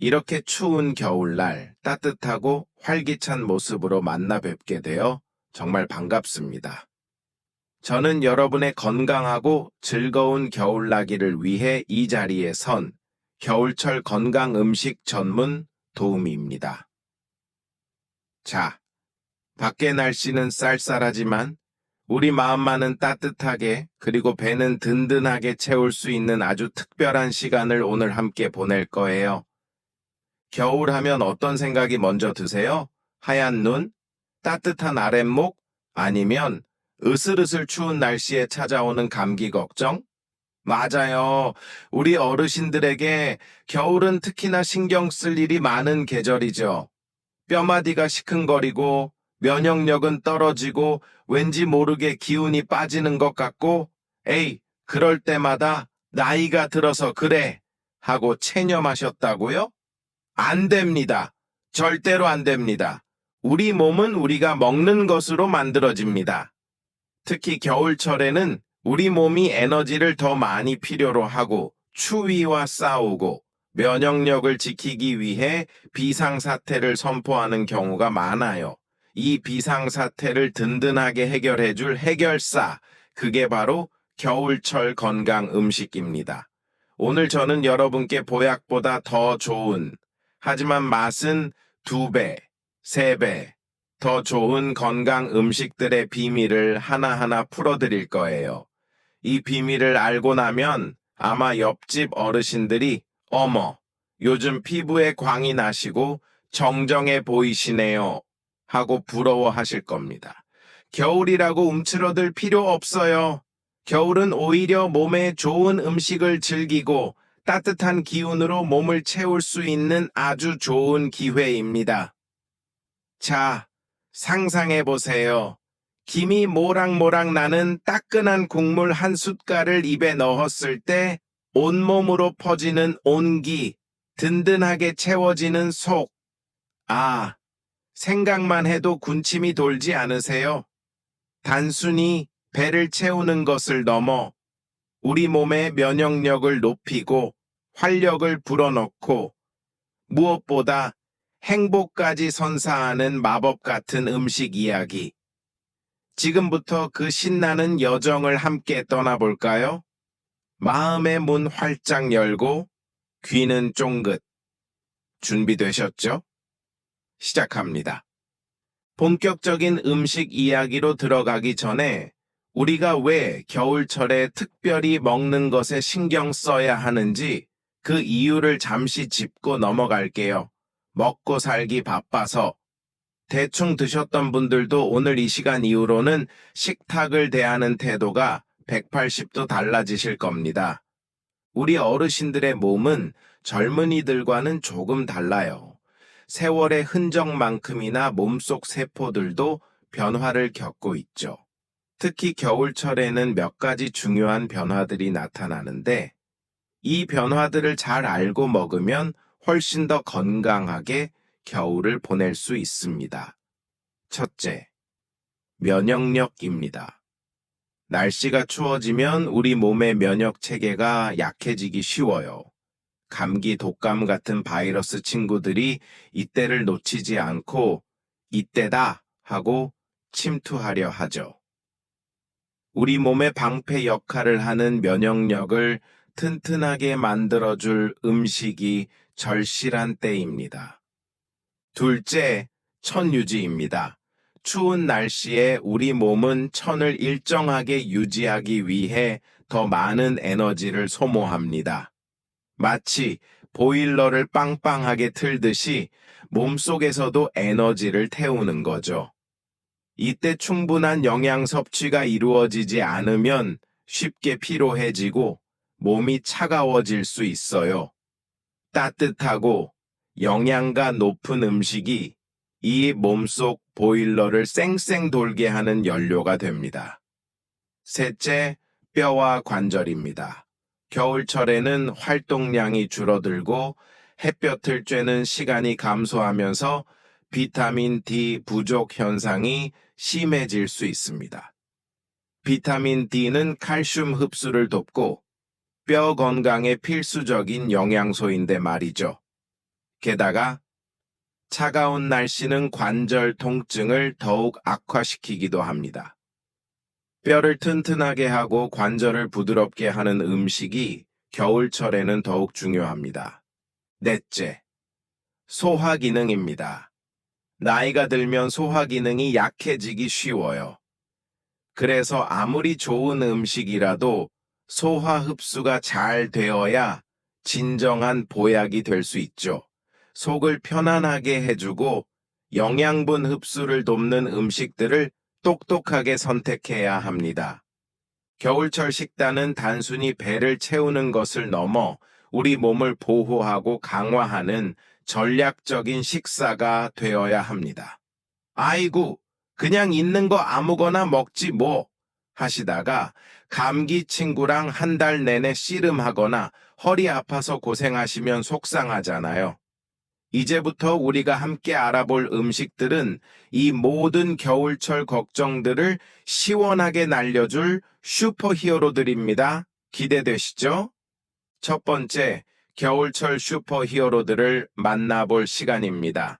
이렇게 추운 겨울날 따뜻하고 활기찬 모습으로 만나 뵙게 되어 정말 반갑습니다. 저는 여러분의 건강하고 즐거운 겨울나기를 위해 이 자리에 선 겨울철 건강 음식 전문 도우미입니다. 자, 밖의 날씨는 쌀쌀하지만 우리 마음만은 따뜻하게 그리고 배는 든든하게 채울 수 있는 아주 특별한 시간을 오늘 함께 보낼 거예요. 겨울 하면 어떤 생각이 먼저 드세요? 하얀 눈? 따뜻한 아랫목? 아니면 으슬으슬 추운 날씨에 찾아오는 감기 걱정? 맞아요. 우리 어르신들에게 겨울은 특히나 신경 쓸 일이 많은 계절이죠. 뼈마디가 시큰거리고 면역력은 떨어지고 왠지 모르게 기운이 빠지는 것 같고 에이, 그럴 때마다 나이가 들어서 그래 하고 체념하셨다고요? 안 됩니다. 절대로 안 됩니다. 우리 몸은 우리가 먹는 것으로 만들어집니다. 특히 겨울철에는 우리 몸이 에너지를 더 많이 필요로 하고 추위와 싸우고 면역력을 지키기 위해 비상사태를 선포하는 경우가 많아요. 이 비상사태를 든든하게 해결해줄 해결사, 그게 바로 겨울철 건강 음식입니다. 오늘 저는 여러분께 보약보다 더 좋은, 하지만 맛은 2배, 3배, 더 좋은 건강 음식들의 비밀을 하나하나 풀어드릴 거예요. 이 비밀을 알고 나면 아마 옆집 어르신들이 어머, 요즘 피부에 광이 나시고 정정해 보이시네요 하고 부러워하실 겁니다. 겨울이라고 움츠러들 필요 없어요. 겨울은 오히려 몸에 좋은 음식을 즐기고 따뜻한 기운으로 몸을 채울 수 있는 아주 좋은 기회입니다. 자, 상상해 보세요. 김이 모락모락 나는 따끈한 국물 한 숟갈을 입에 넣었을 때 온몸으로 퍼지는 온기, 든든하게 채워지는 속. 아, 생각만 해도 군침이 돌지 않으세요? 단순히 배를 채우는 것을 넘어 우리 몸의 면역력을 높이고 활력을 불어넣고 무엇보다 행복까지 선사하는 마법 같은 음식 이야기. 지금부터 그 신나는 여정을 함께 떠나볼까요? 마음의 문 활짝 열고 귀는 쫑긋. 준비되셨죠? 시작합니다. 본격적인 음식 이야기로 들어가기 전에 우리가 왜 겨울철에 특별히 먹는 것에 신경 써야 하는지 그 이유를 잠시 짚고 넘어갈게요. 먹고 살기 바빠서. 대충 드셨던 분들도 오늘 이 시간 이후로는 식탁을 대하는 태도가 180도 달라지실 겁니다. 우리 어르신들의 몸은 젊은이들과는 조금 달라요. 세월의 흔적만큼이나 몸속 세포들도 변화를 겪고 있죠. 특히 겨울철에는 몇 가지 중요한 변화들이 나타나는데 이 변화들을 잘 알고 먹으면 훨씬 더 건강하게 겨울을 보낼 수 있습니다. 첫째, 면역력입니다. 날씨가 추워지면 우리 몸의 면역 체계가 약해지기 쉬워요. 감기, 독감 같은 바이러스 친구들이 이때를 놓치지 않고 이때다 하고 침투하려 하죠. 우리 몸의 방패 역할을 하는 면역력을 튼튼하게 만들어줄 음식이 절실한 때입니다. 둘째, 천유지입니다. 추운 날씨에 우리 몸은 천을 일정하게 유지하기 위해 더 많은 에너지를 소모합니다. 마치 보일러를 빵빵하게 틀듯이 몸속에서도 에너지를 태우는 거죠. 이때 충분한 영양 섭취가 이루어지지 않으면 쉽게 피로해지고 몸이 차가워질 수 있어요. 따뜻하고 영양가 높은 음식이 이 몸속 보일러를 쌩쌩 돌게 하는 연료가 됩니다. 셋째, 뼈와 관절입니다. 겨울철에는 활동량이 줄어들고 햇볕을 쬐는 시간이 감소하면서 비타민 D 부족 현상이 심해질 수 있습니다. 비타민 D는 칼슘 흡수를 돕고 뼈 건강에 필수적인 영양소인데 말이죠. 게다가 차가운 날씨는 관절 통증을 더욱 악화시키기도 합니다. 뼈를 튼튼하게 하고 관절을 부드럽게 하는 음식이 겨울철에는 더욱 중요합니다. 넷째, 소화 기능입니다. 나이가 들면 소화 기능이 약해지기 쉬워요. 그래서 아무리 좋은 음식이라도 소화 흡수가 잘 되어야 진정한 보약이 될 수 있죠. 속을 편안하게 해주고 영양분 흡수를 돕는 음식들을 똑똑하게 선택해야 합니다. 겨울철 식단은 단순히 배를 채우는 것을 넘어 우리 몸을 보호하고 강화하는 전략적인 식사가 되어야 합니다. 아이고, 그냥 있는 거 아무거나 먹지 뭐 하시다가 감기 친구랑 한 달 내내 씨름하거나 허리 아파서 고생하시면 속상하잖아요. 이제부터 우리가 함께 알아볼 음식들은 이 모든 겨울철 걱정들을 시원하게 날려줄 슈퍼히어로들입니다. 기대되시죠? 첫 번째, 겨울철 슈퍼히어로들을 만나볼 시간입니다.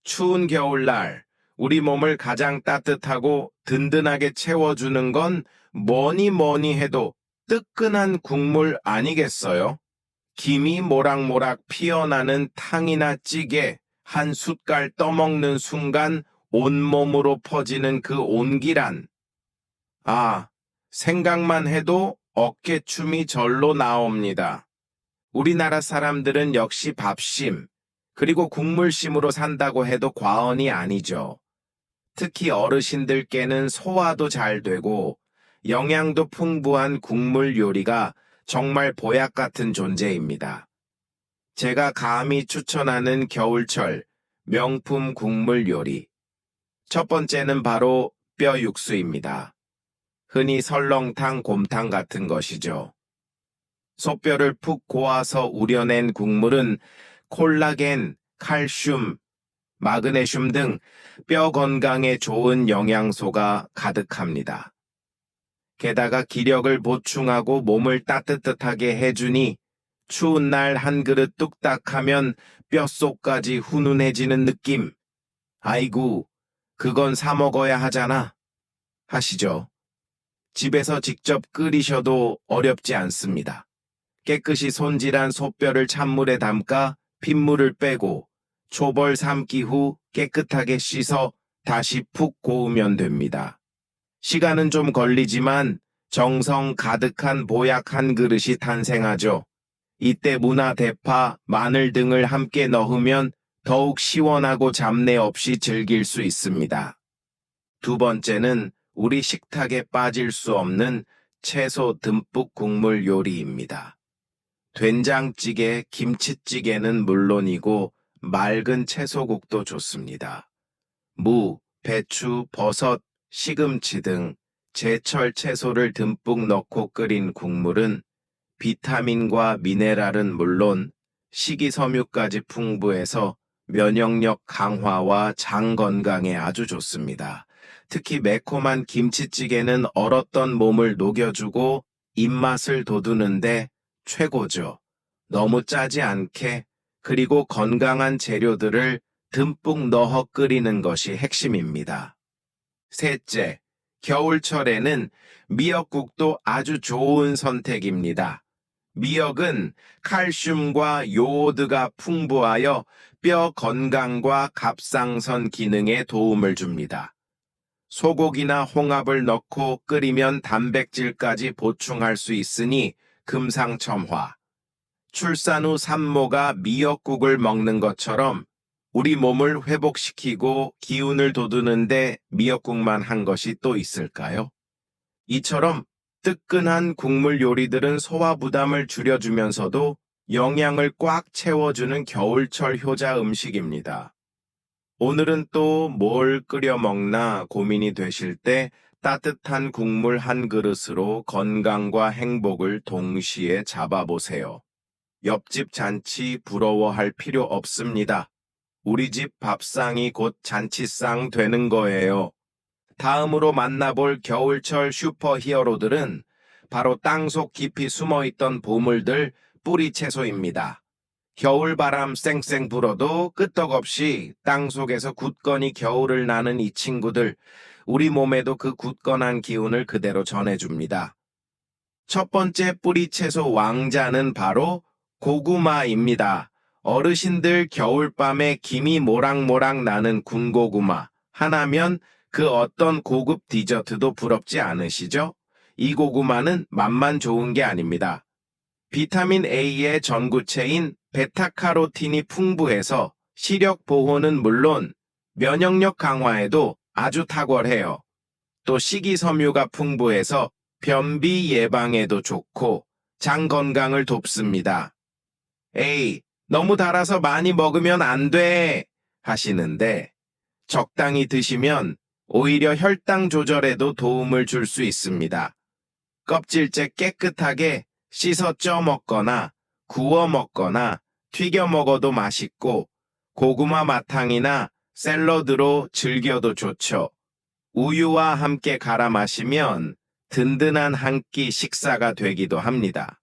추운 겨울날, 우리 몸을 가장 따뜻하고 든든하게 채워주는 건 뭐니 해도 뜨끈한 국물 아니겠어요? 김이 모락모락 피어나는 탕이나 찌개 한 숟갈 떠먹는 순간 온몸으로 퍼지는 그 온기란. 아, 생각만 해도 어깨춤이 절로 나옵니다. 우리나라 사람들은 역시 밥심, 그리고 국물심으로 산다고 해도 과언이 아니죠. 특히 어르신들께는 소화도 잘 되고 영양도 풍부한 국물 요리가 정말 보약 같은 존재입니다. 제가 감히 추천하는 겨울철 명품 국물 요리. 첫 번째는 바로 뼈 육수입니다. 흔히 설렁탕, 곰탕 같은 것이죠. 소뼈를 푹 고아서 우려낸 국물은 콜라겐, 칼슘, 마그네슘 등 뼈 건강에 좋은 영양소가 가득합니다. 게다가 기력을 보충하고 몸을 따뜻하게 해주니 추운 날 한 그릇 뚝딱 하면 뼛속까지 훈훈해지는 느낌. 아이고, 그건 사 먹어야 하잖아. 하시죠. 집에서 직접 끓이셔도 어렵지 않습니다. 깨끗이 손질한 소뼈를 찬물에 담가 핏물을 빼고 초벌 삶기 후 깨끗하게 씻어 다시 푹 고우면 됩니다. 시간은 좀 걸리지만 정성 가득한 보약 한 그릇이 탄생하죠. 이때 무나, 대파, 마늘 등을 함께 넣으면 더욱 시원하고 잡내 없이 즐길 수 있습니다. 두 번째는 우리 식탁에 빠질 수 없는 채소 듬뿍 국물 요리입니다. 된장찌개, 김치찌개는 물론이고 맑은 채소국도 좋습니다. 무, 배추, 버섯, 시금치 등 제철 채소를 듬뿍 넣고 끓인 국물은 비타민과 미네랄은 물론 식이섬유까지 풍부해서 면역력 강화와 장 건강에 아주 좋습니다. 특히 매콤한 김치찌개는 얼었던 몸을 녹여주고 입맛을 돋우는데 최고죠. 너무 짜지 않게 그리고 건강한 재료들을 듬뿍 넣어 끓이는 것이 핵심입니다. 셋째, 겨울철에는 미역국도 아주 좋은 선택입니다. 미역은 칼슘과 요오드가 풍부하여 뼈 건강과 갑상선 기능에 도움을 줍니다. 소고기나 홍합을 넣고 끓이면 단백질까지 보충할 수 있으니 금상첨화. 출산 후 산모가 미역국을 먹는 것처럼 우리 몸을 회복시키고 기운을 돋우는데 미역국만 한 것이 또 있을까요? 이처럼 뜨끈한 국물 요리들은 소화 부담을 줄여주면서도 영양을 꽉 채워주는 겨울철 효자 음식입니다. 오늘은 또 뭘 끓여 먹나 고민이 되실 때 따뜻한 국물 한 그릇으로 건강과 행복을 동시에 잡아보세요. 옆집 잔치 부러워할 필요 없습니다. 우리 집 밥상이 곧 잔치상 되는 거예요. 다음으로 만나볼 겨울철 슈퍼히어로들은 바로 땅속 깊이 숨어있던 보물들 뿌리 채소입니다. 겨울바람 쌩쌩 불어도 끄떡없이 땅속에서 굳건히 겨울을 나는 이 친구들, 우리 몸에도 그 굳건한 기운을 그대로 전해줍니다. 첫 번째 뿌리 채소 왕자는 바로 고구마입니다. 어르신들 겨울밤에 김이 모락모락 나는 군고구마 하나면 그 어떤 고급 디저트도 부럽지 않으시죠? 이 고구마는 맛만 좋은 게 아닙니다. 비타민 A의 전구체인 베타카로틴이 풍부해서 시력 보호는 물론 면역력 강화에도 아주 탁월해요. 또 식이섬유가 풍부해서 변비 예방에도 좋고 장 건강을 돕습니다. 에이, 너무 달아서 많이 먹으면 안 돼! 하시는데 적당히 드시면 오히려 혈당 조절에도 도움을 줄 수 있습니다. 껍질째 깨끗하게 씻어 쪄 먹거나 구워 먹거나 튀겨 먹어도 맛있고 고구마 마탕이나 샐러드로 즐겨도 좋죠. 우유와 함께 갈아 마시면 든든한 한 끼 식사가 되기도 합니다.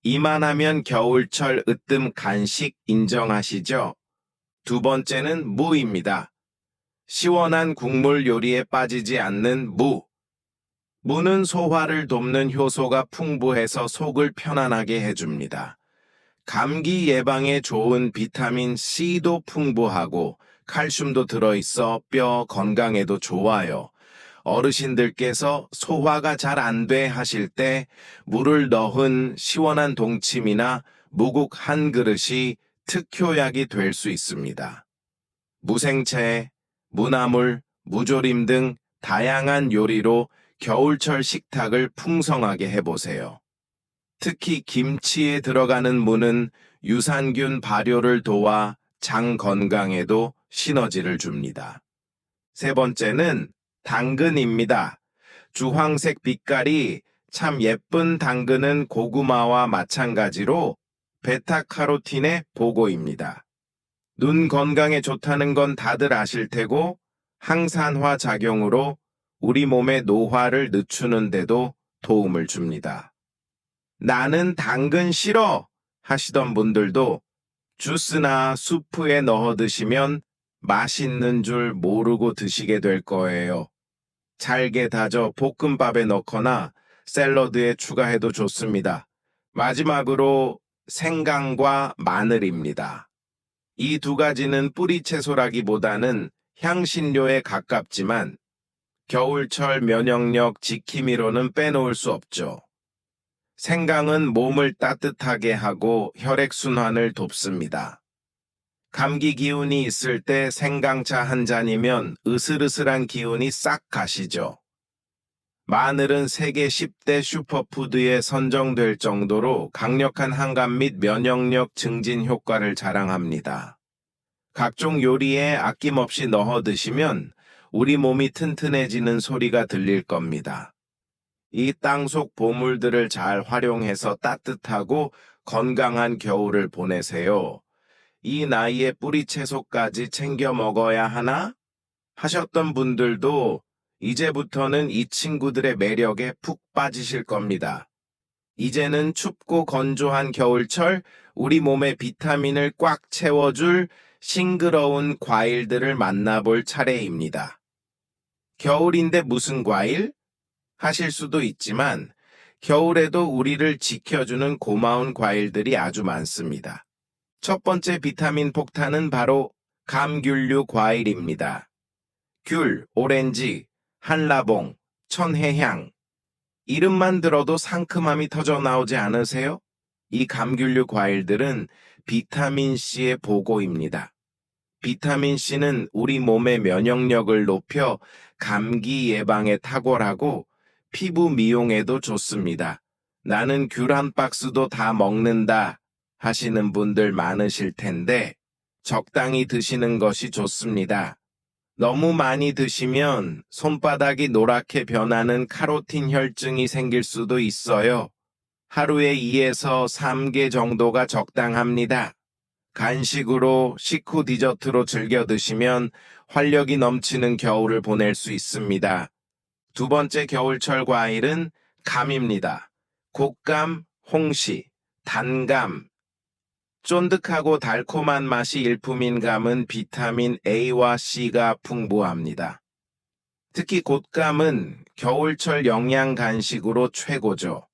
이만하면 겨울철 으뜸 간식 인정하시죠? 두 번째는 무입니다. 시원한 국물 요리에 빠지지 않는 무. 무는 소화를 돕는 효소가 풍부해서 속을 편안하게 해줍니다. 감기 예방에 좋은 비타민 C도 풍부하고 칼슘도 들어있어 뼈 건강에도 좋아요. 어르신들께서 소화가 잘 안 돼 하실 때 물을 넣은 시원한 동치미나 무국 한 그릇이 특효약이 될 수 있습니다. 무생채, 무나물, 무조림 등 다양한 요리로 겨울철 식탁을 풍성하게 해보세요. 특히 김치에 들어가는 무는 유산균 발효를 도와 장 건강에도 시너지를 줍니다. 세 번째는 당근입니다. 주황색 빛깔이 참 예쁜 당근은 고구마와 마찬가지로 베타카로틴의 보고입니다. 눈 건강에 좋다는 건 다들 아실 테고 항산화 작용으로 우리 몸의 노화를 늦추는 데도 도움을 줍니다. 나는 당근 싫어 하시던 분들도 주스나 수프에 넣어 드시면 맛있는 줄 모르고 드시게 될 거예요. 잘게 다져 볶음밥에 넣거나 샐러드에 추가해도 좋습니다. 마지막으로 생강과 마늘입니다. 이 두 가지는 뿌리 채소라기보다는 향신료에 가깝지만 겨울철 면역력 지킴이로는 빼놓을 수 없죠. 생강은 몸을 따뜻하게 하고 혈액순환을 돕습니다. 감기 기운이 있을 때 생강차 한 잔이면 으슬으슬한 기운이 싹 가시죠. 마늘은 세계 10대 슈퍼푸드에 선정될 정도로 강력한 항암 및 면역력 증진 효과를 자랑합니다. 각종 요리에 아낌없이 넣어 드시면 우리 몸이 튼튼해지는 소리가 들릴 겁니다. 이 땅속 보물들을 잘 활용해서 따뜻하고 건강한 겨울을 보내세요. 이 나이에 뿌리 채소까지 챙겨 먹어야 하나? 하셨던 분들도 이제부터는 이 친구들의 매력에 푹 빠지실 겁니다. 이제는 춥고 건조한 겨울철 우리 몸에 비타민을 꽉 채워줄 싱그러운 과일들을 만나볼 차례입니다. 겨울인데 무슨 과일? 하실 수도 있지만 겨울에도 우리를 지켜주는 고마운 과일들이 아주 많습니다. 첫 번째 비타민 폭탄은 바로 감귤류 과일입니다. 귤, 오렌지, 한라봉, 천혜향. 이름만 들어도 상큼함이 터져 나오지 않으세요? 이 감귤류 과일들은 비타민C의 보고입니다. 비타민C는 우리 몸의 면역력을 높여 감기 예방에 탁월하고 피부 미용에도 좋습니다. 나는 귤 한 박스도 다 먹는다 하시는 분들 많으실 텐데 적당히 드시는 것이 좋습니다. 너무 많이 드시면 손바닥이 노랗게 변하는 카로틴 혈증이 생길 수도 있어요. 하루에 2에서 3개 정도가 적당합니다. 간식으로 식후 디저트로 즐겨 드시면 활력이 넘치는 겨울을 보낼 수 있습니다. 두 번째 겨울철 과일은 감입니다. 곶감, 홍시, 단감. 쫀득하고 달콤한 맛이 일품인 감은 비타민 A와 C가 풍부합니다. 특히 곶감은 겨울철 영양 간식으로 최고죠.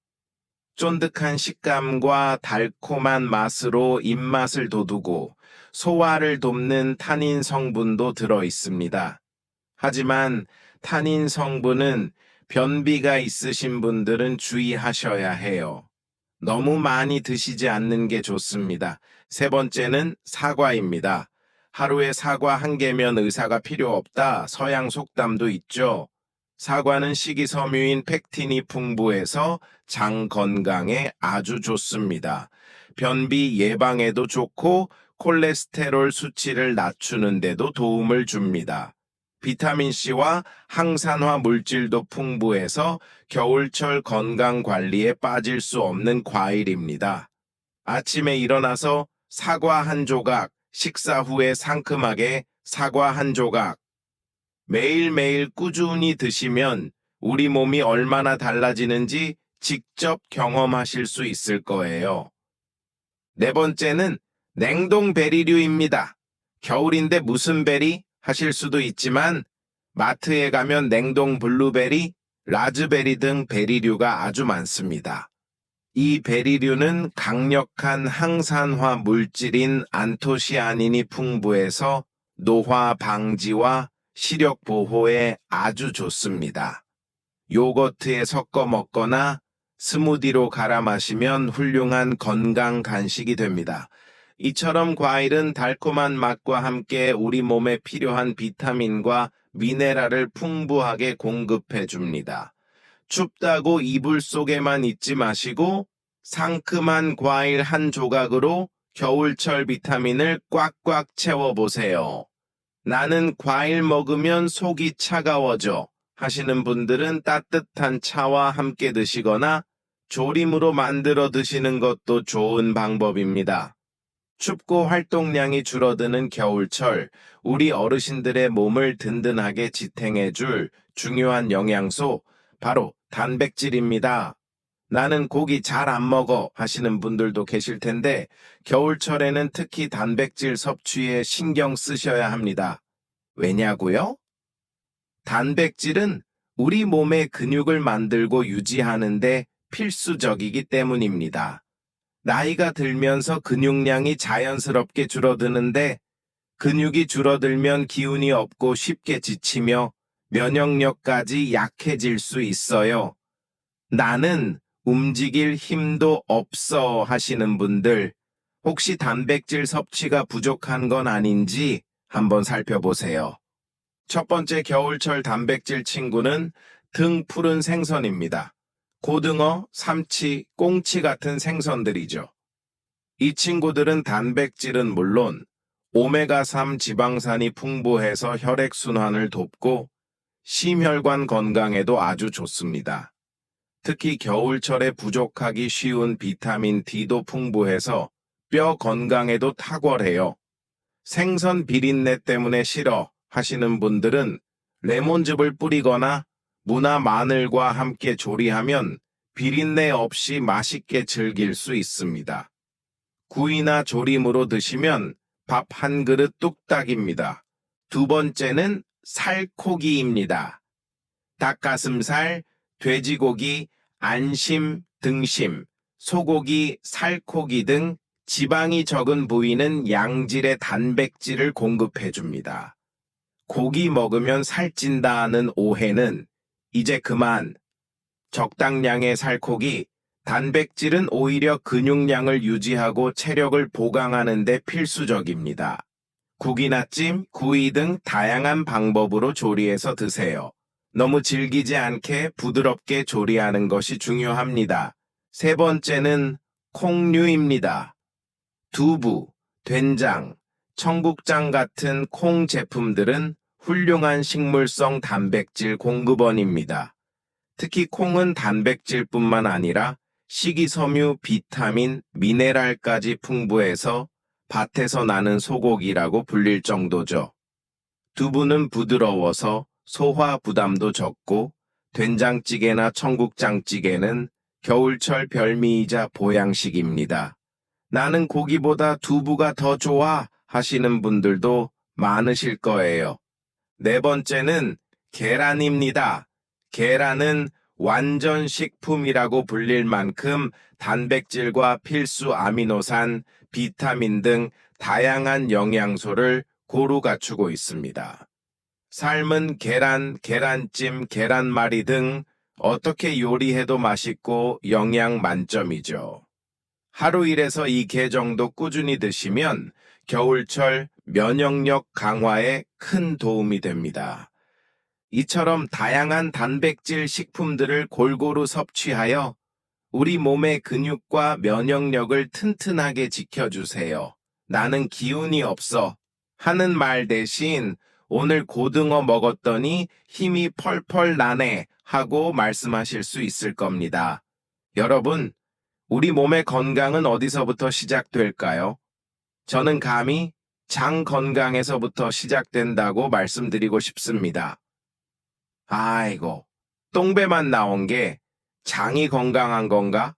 쫀득한 식감과 달콤한 맛으로 입맛을 돋우고 소화를 돕는 타닌 성분도 들어 있습니다. 하지만 타닌 성분은 변비가 있으신 분들은 주의하셔야 해요. 너무 많이 드시지 않는 게 좋습니다. 세 번째는 사과입니다. 하루에 사과 한 개면 의사가 필요 없다. 서양 속담도 있죠. 사과는 식이섬유인 펙틴이 풍부해서 장 건강에 아주 좋습니다. 변비 예방에도 좋고 콜레스테롤 수치를 낮추는 데도 도움을 줍니다. 비타민C와 항산화 물질도 풍부해서 겨울철 건강 관리에 빠질 수 없는 과일입니다. 아침에 일어나서 사과 한 조각, 식사 후에 상큼하게 사과 한 조각. 매일매일 꾸준히 드시면 우리 몸이 얼마나 달라지는지 직접 경험하실 수 있을 거예요. 네 번째는 냉동 베리류입니다. 겨울인데 무슨 베리? 하실 수도 있지만 마트에 가면 냉동 블루베리, 라즈베리 등 베리류가 아주 많습니다. 이 베리류는 강력한 항산화 물질인 안토시아닌이 풍부해서 노화 방지와 시력 보호에 아주 좋습니다. 요거트에 섞어 먹거나 스무디로 갈아 마시면 훌륭한 건강 간식이 됩니다. 이처럼 과일은 달콤한 맛과 함께 우리 몸에 필요한 비타민과 미네랄을 풍부하게 공급해 줍니다. 춥다고 이불 속에만 있지 마시고 상큼한 과일 한 조각으로 겨울철 비타민을 꽉꽉 채워보세요. 나는 과일 먹으면 속이 차가워져 하시는 분들은 따뜻한 차와 함께 드시거나 조림으로 만들어 드시는 것도 좋은 방법입니다. 춥고 활동량이 줄어드는 겨울철, 우리 어르신들의 몸을 든든하게 지탱해줄 중요한 영양소, 바로 단백질입니다. 나는 고기 잘 안 먹어 하시는 분들도 계실 텐데, 겨울철에는 특히 단백질 섭취에 신경 쓰셔야 합니다. 왜냐고요? 단백질은 우리 몸의 근육을 만들고 유지하는데 필수적이기 때문입니다. 나이가 들면서 근육량이 자연스럽게 줄어드는데 근육이 줄어들면 기운이 없고 쉽게 지치며 면역력까지 약해질 수 있어요. 나는 움직일 힘도 없어 하시는 분들, 혹시 단백질 섭취가 부족한 건 아닌지 한번 살펴보세요. 첫 번째 겨울철 단백질 친구는 등 푸른 생선입니다. 고등어, 삼치, 꽁치 같은 생선들이죠. 이 친구들은 단백질은 물론 오메가3 지방산이 풍부해서 혈액순환을 돕고 심혈관 건강에도 아주 좋습니다. 특히 겨울철에 부족하기 쉬운 비타민 D도 풍부해서 뼈 건강에도 탁월해요. 생선 비린내 때문에 싫어 하시는 분들은 레몬즙을 뿌리거나 무나 마늘과 함께 조리하면 비린내 없이 맛있게 즐길 수 있습니다. 구이나 조림으로 드시면 밥 한 그릇 뚝딱입니다. 두 번째는 살코기입니다. 닭가슴살, 돼지고기, 안심, 등심, 소고기, 살코기 등 지방이 적은 부위는 양질의 단백질을 공급해줍니다. 고기 먹으면 살찐다는 오해는 이제 그만. 적당량의 살코기, 단백질은 오히려 근육량을 유지하고 체력을 보강하는 데 필수적입니다. 국이나 찜, 구이 등 다양한 방법으로 조리해서 드세요. 너무 질기지 않게 부드럽게 조리하는 것이 중요합니다. 세 번째는 콩류입니다. 두부, 된장, 청국장 같은 콩 제품들은 훌륭한 식물성 단백질 공급원입니다. 특히 콩은 단백질뿐만 아니라 식이섬유, 비타민, 미네랄까지 풍부해서 밭에서 나는 소고기라고 불릴 정도죠. 두부는 부드러워서 소화 부담도 적고 된장찌개나 청국장찌개는 겨울철 별미이자 보양식입니다. 나는 고기보다 두부가 더 좋아 하시는 분들도 많으실 거예요. 네 번째는 계란입니다. 계란은 완전 식품이라고 불릴 만큼 단백질과 필수 아미노산, 비타민 등 다양한 영양소를 고루 갖추고 있습니다. 삶은 계란, 계란찜, 계란말이 등 어떻게 요리해도 맛있고 영양 만점이죠. 하루 1에서 2개 정도 꾸준히 드시면 겨울철 면역력 강화에 큰 도움이 됩니다. 이처럼 다양한 단백질 식품들을 골고루 섭취하여 우리 몸의 근육과 면역력을 튼튼하게 지켜주세요. 나는 기운이 없어 하는 말 대신 오늘 고등어 먹었더니 힘이 펄펄 나네 하고 말씀하실 수 있을 겁니다. 여러분, 우리 몸의 건강은 어디서부터 시작될까요? 저는 감히 장 건강에서부터 시작된다고 말씀드리고 싶습니다. 아이고, 똥배만 나온 게 장이 건강한 건가?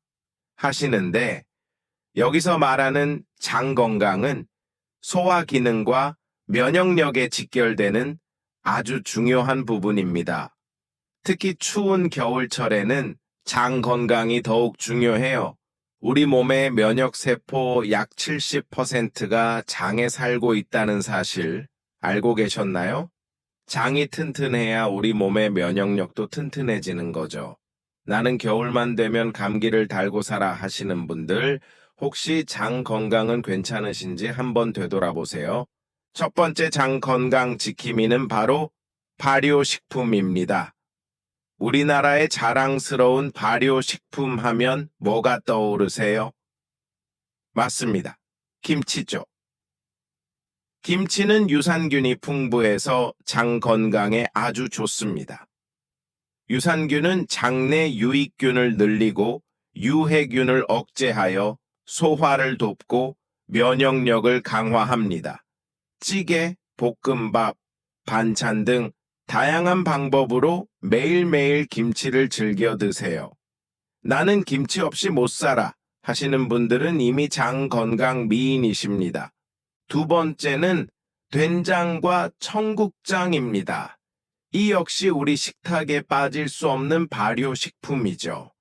하시는데, 여기서 말하는 장 건강은 소화 기능과 면역력에 직결되는 아주 중요한 부분입니다. 특히 추운 겨울철에는 장 건강이 더욱 중요해요. 우리 몸의 면역세포 약 70%가 장에 살고 있다는 사실 알고 계셨나요? 장이 튼튼해야 우리 몸의 면역력도 튼튼해지는 거죠. 나는 겨울만 되면 감기를 달고 살아 하시는 분들, 혹시 장 건강은 괜찮으신지 한번 되돌아보세요. 첫 번째 장 건강 지킴이는 바로 발효식품입니다. 우리나라의 자랑스러운 발효식품 하면 뭐가 떠오르세요? 맞습니다. 김치죠. 김치는 유산균이 풍부해서 장 건강에 아주 좋습니다. 유산균은 장내 유익균을 늘리고 유해균을 억제하여 소화를 돕고 면역력을 강화합니다. 찌개, 볶음밥, 반찬 등 다양한 방법으로 매일매일 김치를 즐겨 드세요. 나는 김치 없이 못 살아 하시는 분들은 이미 장 건강 미인이십니다. 두 번째는 된장과 청국장입니다. 이 역시 우리 식탁에 빠질 수 없는 발효식품이죠.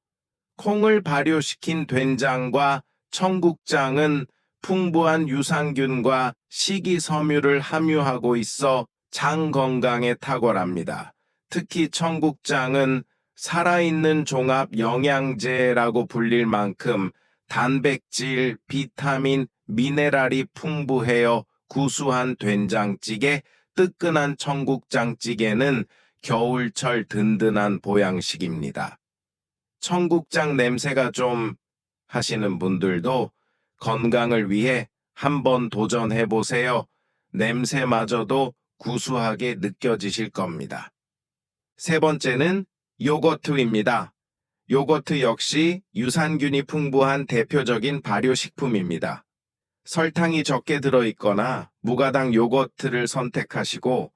콩을 발효시킨 된장과 청국장은 풍부한 유산균과 식이섬유를 함유하고 있어 장 건강에 탁월합니다. 특히 청국장은 살아있는 종합 영양제라고 불릴 만큼 단백질, 비타민, 미네랄이 풍부해요. 구수한 된장찌개, 뜨끈한 청국장찌개는 겨울철 든든한 보양식입니다. 청국장 냄새가 좀 하시는 분들도 건강을 위해 한번 도전해 보세요. 냄새마저도 구수하게 느껴지실 겁니다. 세 번째는 요거트입니다. 요거트 역시 유산균이 풍부한 대표적인 발효식품입니다. 설탕이 적게 들어있거나 무가당 요거트를 선택하시고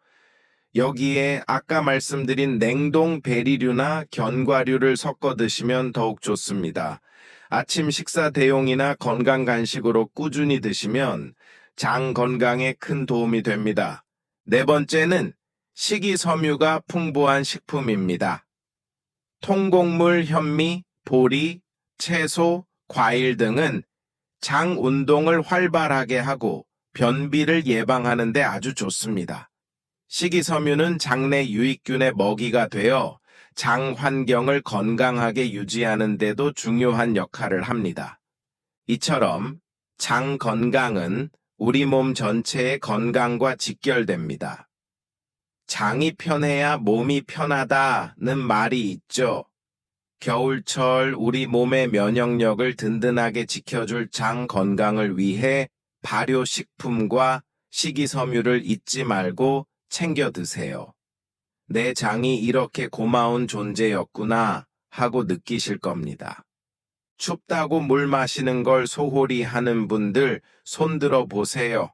여기에 아까 말씀드린 냉동 베리류나 견과류를 섞어 드시면 더욱 좋습니다. 아침 식사 대용이나 건강 간식으로 꾸준히 드시면 장 건강에 큰 도움이 됩니다. 네 번째는 식이섬유가 풍부한 식품입니다. 통곡물, 현미, 보리, 채소, 과일 등은 장 운동을 활발하게 하고 변비를 예방하는 데 아주 좋습니다. 식이섬유는 장내 유익균의 먹이가 되어 장 환경을 건강하게 유지하는 데도 중요한 역할을 합니다. 이처럼 장 건강은 우리 몸 전체의 건강과 직결됩니다. 장이 편해야 몸이 편하다는 말이 있죠. 겨울철 우리 몸의 면역력을 든든하게 지켜줄 장 건강을 위해 발효식품과 식이섬유를 잊지 말고 챙겨 드세요. 내 장이 이렇게 고마운 존재였구나 하고 느끼실 겁니다. 춥다고 물 마시는 걸 소홀히 하는 분들 손들어 보세요.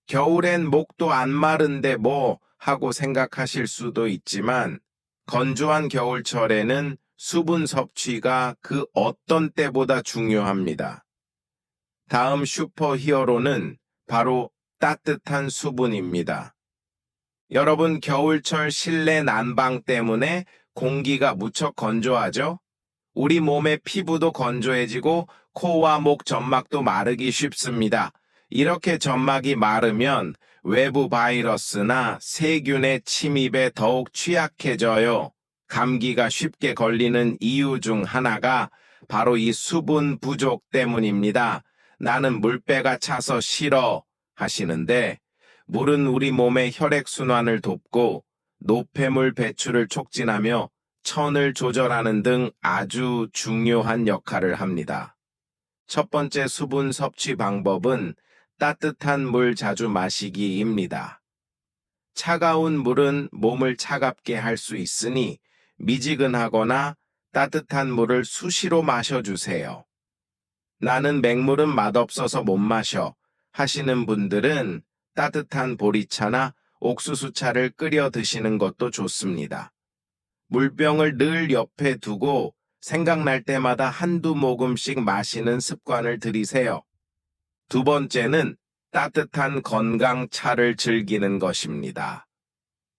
겨울엔 목도 안 마른데 뭐 하고 생각하실 수도 있지만 건조한 겨울철에는 수분 섭취가 그 어떤 때보다 중요합니다. 다음 슈퍼히어로는 바로 따뜻한 수분입니다. 여러분, 겨울철 실내 난방 때문에 공기가 무척 건조하죠? 우리 몸의 피부도 건조해지고 코와 목 점막도 마르기 쉽습니다. 이렇게 점막이 마르면 외부 바이러스나 세균의 침입에 더욱 취약해져요. 감기가 쉽게 걸리는 이유 중 하나가 바로 이 수분 부족 때문입니다. 나는 물배가 차서 싫어 하시는데, 물은 우리 몸의 혈액순환을 돕고 노폐물 배출을 촉진하며 천을 조절하는 등 아주 중요한 역할을 합니다. 첫 번째 수분 섭취 방법은 따뜻한 물 자주 마시기입니다. 차가운 물은 몸을 차갑게 할 수 있으니 미지근하거나 따뜻한 물을 수시로 마셔주세요. 나는 맹물은 맛없어서 못 마셔 하시는 분들은 따뜻한 보리차나 옥수수차를 끓여 드시는 것도 좋습니다. 물병을 늘 옆에 두고 생각날 때마다 한두 모금씩 마시는 습관을 들이세요. 두 번째는 따뜻한 건강차를 즐기는 것입니다.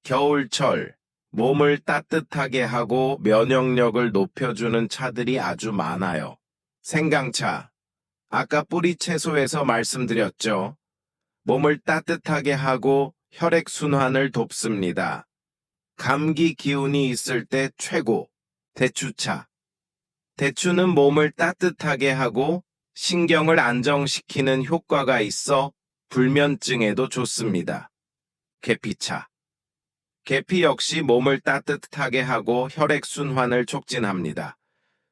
겨울철, 몸을 따뜻하게 하고 면역력을 높여주는 차들이 아주 많아요. 생강차, 아까 뿌리 채소에서 말씀드렸죠. 몸을 따뜻하게 하고 혈액순환을 돕습니다. 감기 기운이 있을 때 최고, 대추차. 대추는 몸을 따뜻하게 하고 신경을 안정시키는 효과가 있어 불면증에도 좋습니다. 계피차. 계피 역시 몸을 따뜻하게 하고 혈액순환을 촉진합니다.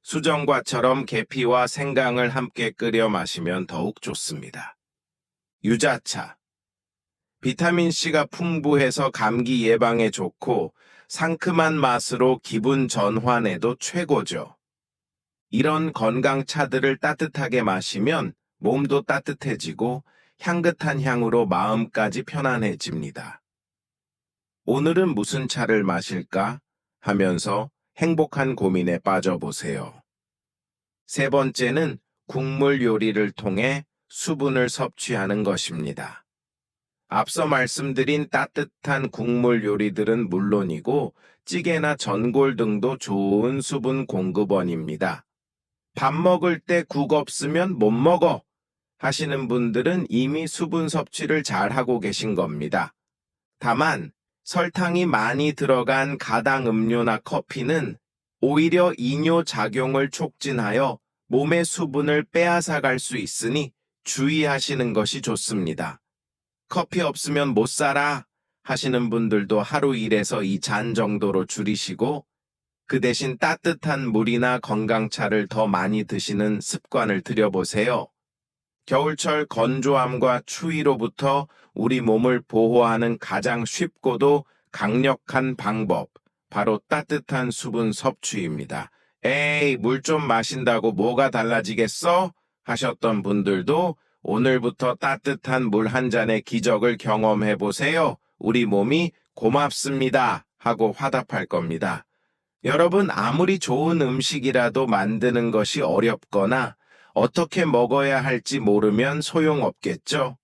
수정과처럼 계피와 생강을 함께 끓여 마시면 더욱 좋습니다. 유자차. 비타민C가 풍부해서 감기 예방에 좋고 상큼한 맛으로 기분 전환에도 최고죠. 이런 건강차들을 따뜻하게 마시면 몸도 따뜻해지고 향긋한 향으로 마음까지 편안해집니다. 오늘은 무슨 차를 마실까 하면서 행복한 고민에 빠져보세요. 세 번째는 국물 요리를 통해 수분을 섭취하는 것입니다. 앞서 말씀드린 따뜻한 국물 요리들은 물론이고 찌개나 전골 등도 좋은 수분 공급원입니다. 밥 먹을 때 국 없으면 못 먹어 하시는 분들은 이미 수분 섭취를 잘하고 계신 겁니다. 다만 설탕이 많이 들어간 가당 음료나 커피는 오히려 이뇨 작용을 촉진하여 몸의 수분을 빼앗아갈 수 있으니 주의하시는 것이 좋습니다. 커피 없으면 못 살아 하시는 분들도 하루 1에서 2잔 정도로 줄이시고 그 대신 따뜻한 물이나 건강차를 더 많이 드시는 습관을 들여보세요. 겨울철 건조함과 추위로부터 우리 몸을 보호하는 가장 쉽고도 강력한 방법, 바로 따뜻한 수분 섭취입니다. 에이, 물 좀 마신다고 뭐가 달라지겠어? 하셨던 분들도 오늘부터 따뜻한 물 한 잔의 기적을 경험해 보세요. 우리 몸이 고맙습니다 하고 화답할 겁니다. 여러분, 아무리 좋은 음식이라도 만드는 것이 어렵거나 어떻게 먹어야 할지 모르면 소용없겠죠?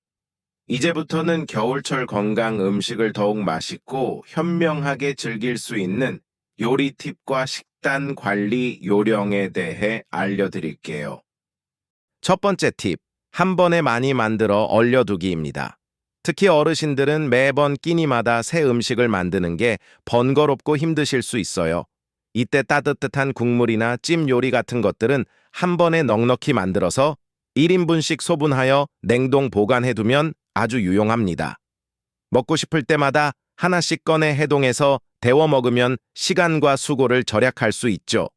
이제부터는 겨울철 건강 음식을 더욱 맛있고 현명하게 즐길 수 있는 요리 팁과 식단 관리 요령에 대해 알려드릴게요. 첫 번째 팁, 한 번에 많이 만들어 얼려두기입니다. 특히 어르신들은 매번 끼니마다 새 음식을 만드는 게 번거롭고 힘드실 수 있어요. 이때 따뜻한 국물이나 찜 요리 같은 것들은 한 번에 넉넉히 만들어서 1인분씩 소분하여 냉동 보관해두면 아주 유용합니다. 먹고 싶을 때마다 하나씩 꺼내 해동해서 데워 먹으면 시간과 수고를 절약할 수 있죠.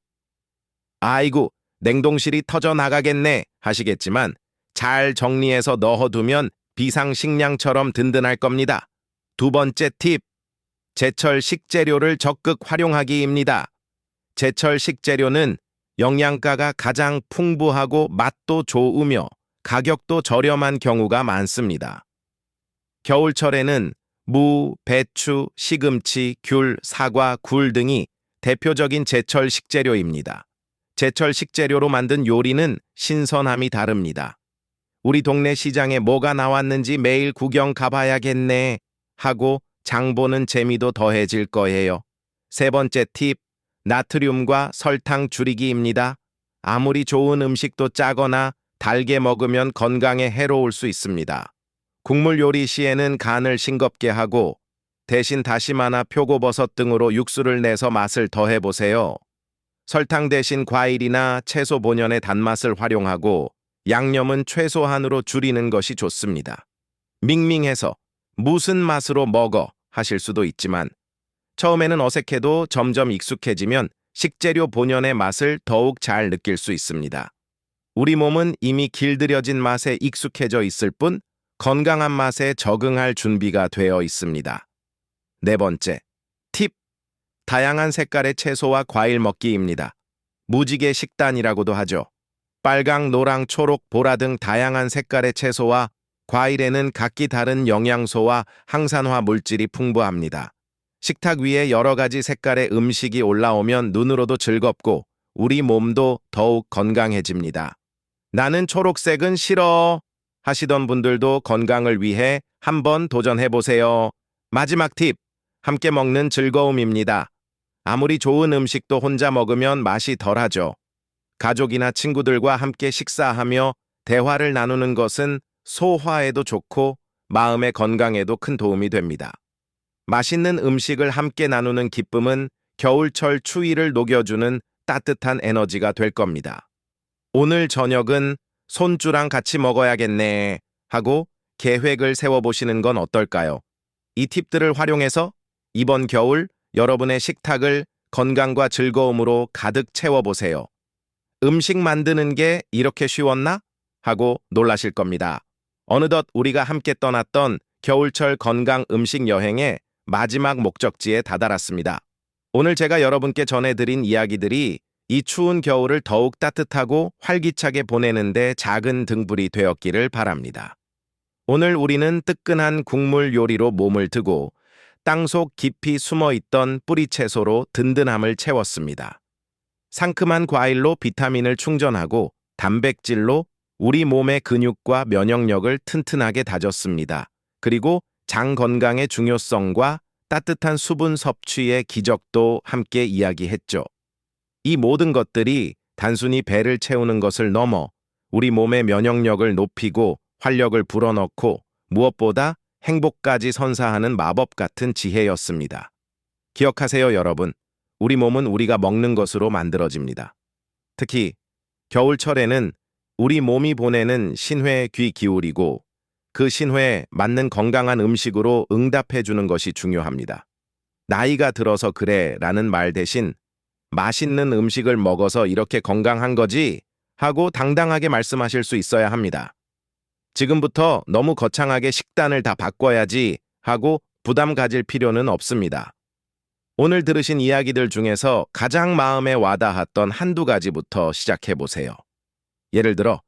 아이고, 냉동실이 터져 나가겠네 하시겠지만 잘 정리해서 넣어두면 비상식량처럼 든든할 겁니다. 두 번째 팁, 제철 식재료를 적극 활용하기입니다. 제철 식재료는 영양가가 가장 풍부하고 맛도 좋으며 가격도 저렴한 경우가 많습니다. 겨울철에는 무, 배추, 시금치, 귤, 사과, 굴 등이 대표적인 제철 식재료입니다. 제철 식재료로 만든 요리는 신선함이 다릅니다. 우리 동네 시장에 뭐가 나왔는지 매일 구경 가봐야겠네 하고 장 보는 재미도 더해질 거예요. 세 번째 팁, 나트륨과 설탕 줄이기입니다. 아무리 좋은 음식도 짜거나 달게 먹으면 건강에 해로울 수 있습니다. 국물 요리 시에는 간을 싱겁게 하고 대신 다시마나 표고버섯 등으로 육수를 내서 맛을 더해보세요. 설탕 대신 과일이나 채소 본연의 단맛을 활용하고 양념은 최소한으로 줄이는 것이 좋습니다. 밍밍해서 무슨 맛으로 먹어 하실 수도 있지만 처음에는 어색해도 점점 익숙해지면 식재료 본연의 맛을 더욱 잘 느낄 수 있습니다. 우리 몸은 이미 길들여진 맛에 익숙해져 있을 뿐 건강한 맛에 적응할 준비가 되어 있습니다. 네 번째, 팁. 다양한 색깔의 채소와 과일 먹기입니다. 무지개 식단이라고도 하죠. 빨강, 노랑, 초록, 보라 등 다양한 색깔의 채소와 과일에는 각기 다른 영양소와 항산화 물질이 풍부합니다. 식탁 위에 여러 가지 색깔의 음식이 올라오면 눈으로도 즐겁고 우리 몸도 더욱 건강해집니다. 나는 초록색은 싫어 하시던 분들도 건강을 위해 한번 도전해보세요. 마지막 팁, 함께 먹는 즐거움입니다. 아무리 좋은 음식도 혼자 먹으면 맛이 덜하죠. 가족이나 친구들과 함께 식사하며 대화를 나누는 것은 소화에도 좋고 마음의 건강에도 큰 도움이 됩니다. 맛있는 음식을 함께 나누는 기쁨은 겨울철 추위를 녹여주는 따뜻한 에너지가 될 겁니다. 오늘 저녁은 손주랑 같이 먹어야겠네 하고 계획을 세워보시는 건 어떨까요? 이 팁들을 활용해서 이번 겨울 여러분의 식탁을 건강과 즐거움으로 가득 채워보세요. 음식 만드는 게 이렇게 쉬웠나? 하고 놀라실 겁니다. 어느덧 우리가 함께 떠났던 겨울철 건강 음식 여행의 마지막 목적지에 다다랐습니다. 오늘 제가 여러분께 전해드린 이야기들이 이 추운 겨울을 더욱 따뜻하고 활기차게 보내는데 작은 등불이 되었기를 바랍니다. 오늘 우리는 뜨끈한 국물 요리로 몸을 드고 땅속 깊이 숨어있던 뿌리채소로 든든함을 채웠습니다. 상큼한 과일로 비타민을 충전하고 단백질로 우리 몸의 근육과 면역력을 튼튼하게 다졌습니다. 그리고 장 건강의 중요성과 따뜻한 수분 섭취의 기적도 함께 이야기했죠. 이 모든 것들이 단순히 배를 채우는 것을 넘어 우리 몸의 면역력을 높이고 활력을 불어넣고 무엇보다 행복까지 선사하는 마법 같은 지혜였습니다. 기억하세요, 여러분. 우리 몸은 우리가 먹는 것으로 만들어집니다. 특히 겨울철에는 우리 몸이 보내는 신회에 귀 기울이고 그 신회에 맞는 건강한 음식으로 응답해주는 것이 중요합니다. 나이가 들어서 그래 라는 말 대신 맛있는 음식을 먹어서 이렇게 건강한 거지 하고 당당하게 말씀하실 수 있어야 합니다. 지금부터 너무 거창하게 식단을 다 바꿔야지 하고 부담 가질 필요는 없습니다. 오늘 들으신 이야기들 중에서 가장 마음에 와닿았던 한두 가지부터 시작해보세요. 예를 들어,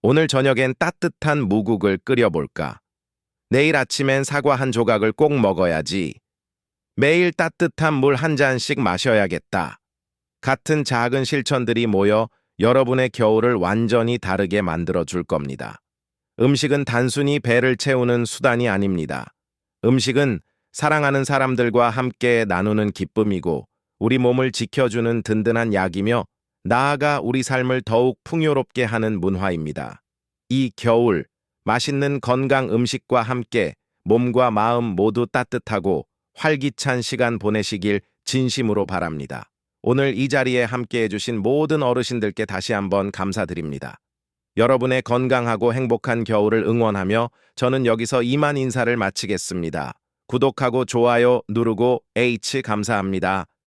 오늘 저녁엔 따뜻한 무국을 끓여볼까? 내일 아침엔 사과 한 조각을 꼭 먹어야지. 매일 따뜻한 물 한 잔씩 마셔야겠다. 같은 작은 실천들이 모여 여러분의 겨울을 완전히 다르게 만들어줄 겁니다. 음식은 단순히 배를 채우는 수단이 아닙니다. 음식은 사랑하는 사람들과 함께 나누는 기쁨이고 우리 몸을 지켜주는 든든한 약이며 나아가 우리 삶을 더욱 풍요롭게 하는 문화입니다. 이 겨울, 맛있는 건강 음식과 함께 몸과 마음 모두 따뜻하고 활기찬 시간 보내시길 진심으로 바랍니다. 오늘 이 자리에 함께 해주신 모든 어르신들께 다시 한번 감사드립니다. 여러분의 건강하고 행복한 겨울을 응원하며 저는 여기서 이만 인사를 마치겠습니다. 구독하고 좋아요 누르고 H 감사합니다.